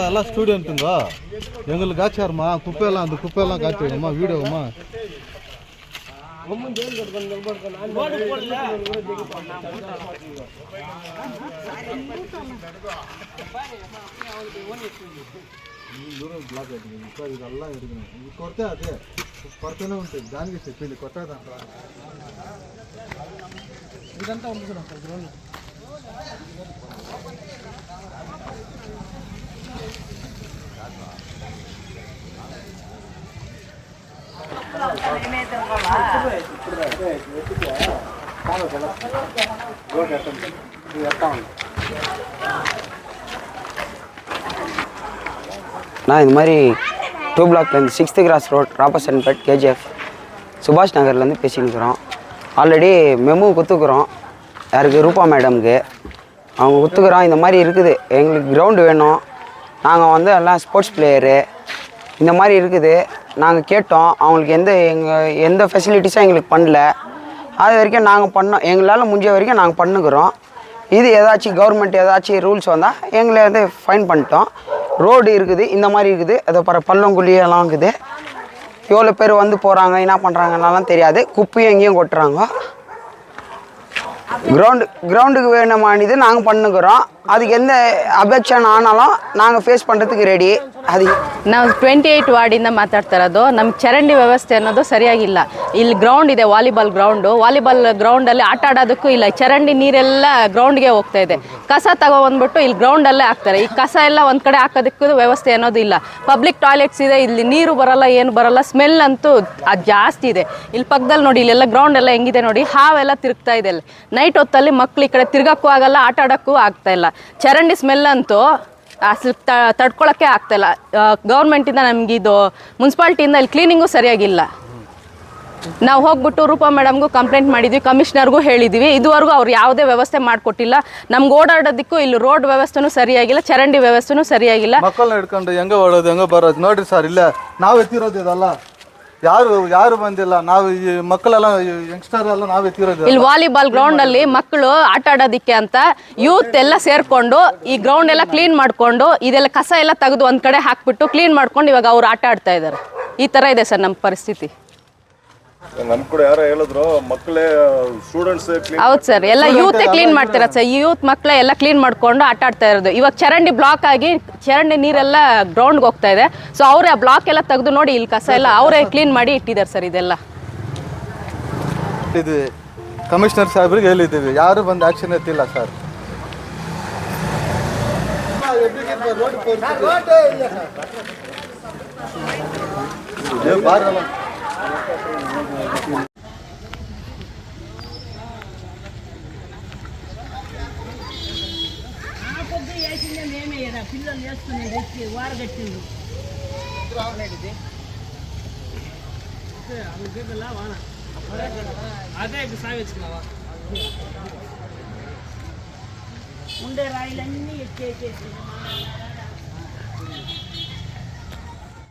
எல்லாம் ஸ்டூடெண்ட்டுங்க எங்களுக்கு காய்ச்சாருமா குப்பையெல்லாம் அந்த குப்பையெல்லாம் காய்ச்சிடுமா வீடியோமா బ్లాక్ అవుతుంది సార్ ఇదల్లా ఎరుగును ఇది కొడితే అదే కొడుతూనే ఉంటుంది దానికి చెప్పింది కొట్టదంట ఇదంతా ఉంది సార్ గ్రౌండ్ நான் இந்த மாதிரி 2 பிளாக்லேருந்து 6th கிராஸ் ரோட் ராப்பசன்பேட் கேஜிஎஃப் சுபாஷ் நகர்லேருந்து பேசிக்கிறோம். ஆல்ரெடி மெமு கொடுத்துக்குறோம் யாருக்கு ரூபா மேடம்க்கு அவங்க கொடுத்துக்குறோம். இந்த மாதிரி இருக்குது எங்களுக்கு கிரவுண்டு வேணும், நாங்கள் வந்து எல்லாம் ஸ்போர்ட்ஸ் பிளேயரு இந்த மாதிரி இருக்குது. நாங்கள் கேட்டோம், அவங்களுக்கு எந்த ஃபெசிலிட்டிஸும் எங்களுக்கு பண்ணல. அது வரைக்கும் நாங்கள் பண்ணோம், எங்களால் முடிஞ்ச வரைக்கும் நாங்கள் பண்ணுக்கிறோம். இது ஏதாச்சும் கவர்மெண்ட் ஏதாச்சும் ரூல்ஸ் வந்தால் எங்களை வந்து ஃபைன் பண்ணிட்டோம். ரோடு இருக்குது இந்த மாதிரி இருக்குது, அதை பள்ளங்குழியெல்லாம் இருக்குது. எவ்வளோ பேர் வந்து போகிறாங்க என்ன பண்ணுறாங்கன்னாலாம் தெரியாது. குப்பையும் எங்கேயும் கொட்டுறாங்க. கிரவுண்டுக்கு வேணுமானது நாங்கள் பண்ணுக்கிறோம். அதுக்கு எந்த ಅಬ್ಜೆಕ್ಷನ್ ಆನಾலும் ನಾங்கள் ಫೇಸ್ பண்ணுறதுக்கு ರೆಡಿ. ಅದು ನಾವು 28 ವಾರ್ಡಿಂದ ಮಾತಾಡ್ತಾ ಇರೋದು. ನಮ್ಮ ಚರಂಡಿ ವ್ಯವಸ್ಥೆ ಅನ್ನೋದು ಸರಿಯಾಗಿಲ್ಲ. ಇಲ್ಲಿ ಗ್ರೌಂಡ್ ಇದೆ, ವಾಲಿಬಾಲ್ ಗ್ರೌಂಡಲ್ಲಿ ಆಟ ಆಡೋದಕ್ಕೂ ಇಲ್ಲ. ಚರಂಡಿ ನೀರೆಲ್ಲ ಗ್ರೌಂಡ್ಗೆ ಹೋಗ್ತಾ ಇದೆ. ಕಸ ತಗೊಬಂದ್ಬಿಟ್ಟು ಇಲ್ಲಿ ಗ್ರೌಂಡಲ್ಲೇ ಹಾಕ್ತಾರೆ. ಈ ಕಸ ಎಲ್ಲ ಒಂದು ಕಡೆ ಹಾಕೋದಕ್ಕೂ ವ್ಯವಸ್ಥೆ ಅನ್ನೋದು ಇಲ್ಲ. ಪಬ್ಲಿಕ್ ಟಾಯ್ಲೆಟ್ಸ್ ಇದೆ, ಇಲ್ಲಿ ನೀರು ಬರಲ್ಲ, ಏನು ಬರಲ್ಲ. ಸ್ಮೆಲ್ ಅಂತೂ ಅದು ಜಾಸ್ತಿ ಇದೆ. ಇಲ್ಲಿ ಪಕ್ಕದಲ್ಲಿ ನೋಡಿ, ಇಲ್ಲೆಲ್ಲ ಗ್ರೌಂಡ್ ಎಲ್ಲ ಹೆಂಗಿದೆ ನೋಡಿ, ಹಾವೆಲ್ಲ ತಿರುಗ್ತಾ ಇದೆ. ಅಲ್ಲಿ ನೈಟ್ ಹೊತ್ತಲ್ಲಿ ಮಕ್ಳು ಈ ಕಡೆ ತಿರ್ಗಕ್ಕೂ ಆಗಲ್ಲ, ಆಟ ಆಡೋಕ್ಕೂ ಆಗ್ತಾ ಇಲ್ಲ. ಚರಂಡಿ ಸ್ಮೆಲ್ ಅಂತೂ ಅಸಲು ತಡ್ಕೊಳಕ್ಕೆ ಆಗ್ತಾಯಿಲ್ಲ. ಗೌರ್ಮೆಂಟಿಂದ ನಮ್ಗೆ ಇದು ಮುನ್ಸಿಪಾಲ್ಟಿಯಿಂದ ಇಲ್ಲಿ ಕ್ಲೀನಿಂಗು ಸರಿಯಾಗಿಲ್ಲ. ನಾವು ಹೋಗ್ಬಿಟ್ಟು ರೂಪಾ ಮೇಡಮ್ಗೂ ಕಂಪ್ಲೇಂಟ್ ಮಾಡಿದ್ವಿ, ಕಮಿಷನರ್ಗೂ ಹೇಳಿದ್ವಿ. ಇದುವರೆಗೂ ಅವ್ರು ಯಾವುದೇ ವ್ಯವಸ್ಥೆ ಮಾಡಿಕೊಟ್ಟಿಲ್ಲ. ನಮ್ಗೆ ಓಡಾಡೋದಕ್ಕೂ ಇಲ್ಲಿ ರೋಡ್ ವ್ಯವಸ್ಥೆನೂ ಸರಿಯಾಗಿಲ್ಲ, ಚರಂಡಿ ವ್ಯವಸ್ಥೆನೂ ಸರಿಯಾಗಿಲ್ಲ. ಮಕ್ಕಳನ್ನ ಹಿಡ್ಕೊಂಡು ಹೆಂಗೆ ಓಡೋದು ಹೆಂಗೆ ಬರೋದು ನೋಡ್ರಿ ಸರ್. ಇಲ್ಲ ನಾವು ಎತ್ತಿರೋದು ಇದಲ್ಲ, ಯಾರು ಬಂದಿಲ್ಲ. ನಾವು ಈ ಮಕ್ಕಳೆಲ್ಲ ಯಂಗ್ಸ್ಟರ್ ಎಲ್ಲ ನಾವು ಎತ್ತಿರೋದು. ಇಲ್ಲಿ ವಾಲಿಬಾಲ್ ಗ್ರೌಂಡ್ ಅಲ್ಲಿ ಮಕ್ಕಳು ಆಟ ಆಡೋದಿಕ್ಕೆ ಅಂತ ಯೂತ್ ಎಲ್ಲ ಸೇರ್ಕೊಂಡು ಈ ಗ್ರೌಂಡ್ ಎಲ್ಲ ಕ್ಲೀನ್ ಮಾಡ್ಕೊಂಡು ಇದೆಲ್ಲ ಕಸ ಎಲ್ಲ ತೆಗೆದು ಒಂದ್ ಕಡೆ ಹಾಕ್ಬಿಟ್ಟು ಕ್ಲೀನ್ ಮಾಡ್ಕೊಂಡು ಇವಾಗ ಅವ್ರು ಆಟ ಆಡ್ತಾ ಇದ್ದಾರೆ. ಈ ತರ ಇದೆ ಸರ್ ನಮ್ಮ ಪರಿಸ್ಥಿತಿ. ನಮ್ ಕೂಡ ಯಾರೋ ಹೇಳಿದ್ರು ಮಕ್ಕಳೇ ಸ್ಟೂಡೆಂಟ್ಸ್. ಹೌದು ಸರ್, ಎಲ್ಲ ಯೂತ್ ಕ್ಲೀನ್ ಮಾಡ್ತಾರೆ ಸರ್. ಯೂತ್ ಮಕ್ಕಳೇ ಎಲ್ಲ ಕ್ಲೀನ್ ಮಾಡ್ಕೊಂಡು ಆಟ ಆಡ್ತಾ ಇರೋದು. ಇವಾಗ ಚರಂಡಿ ಬ್ಲಾಕ್ ಆಗಿ ಚರಂಡಿ ನೀರೆಲ್ಲ ಗ್ರೌಂಡ್ಗೆ ಹೋಗ್ತಾ ಇದೆ. ಸೊ ಅವರೇ ಆ ಬ್ಲಾಕ್ ಎಲ್ಲ ತೆಗೆದು ನೋಡಿ, ಇಲ್ಲಿ ಕಸ ಎಲ್ಲ ಅವರೇ ಕ್ಲೀನ್ ಮಾಡಿ ಇಟ್ಟಿದ್ದಾರೆ ಸರ್. ಇದೆಲ್ಲ ಇದು ಕಮಿಷನರ್ ಸಾಹೇಬ್ರಿಗೆ ಹೇಳಿದ್ದೀವಿ, ಯಾರು ಬಂದು ಆಕ್ಷನ್ ಎತ್ತಿಲ್ಲ ಸರ್. పిల్లలు వేసుకునేది వారగట్టిండు అదే సాగించుకున్నావా ఉండే రాయిలన్నీ ఎక్కేసేసి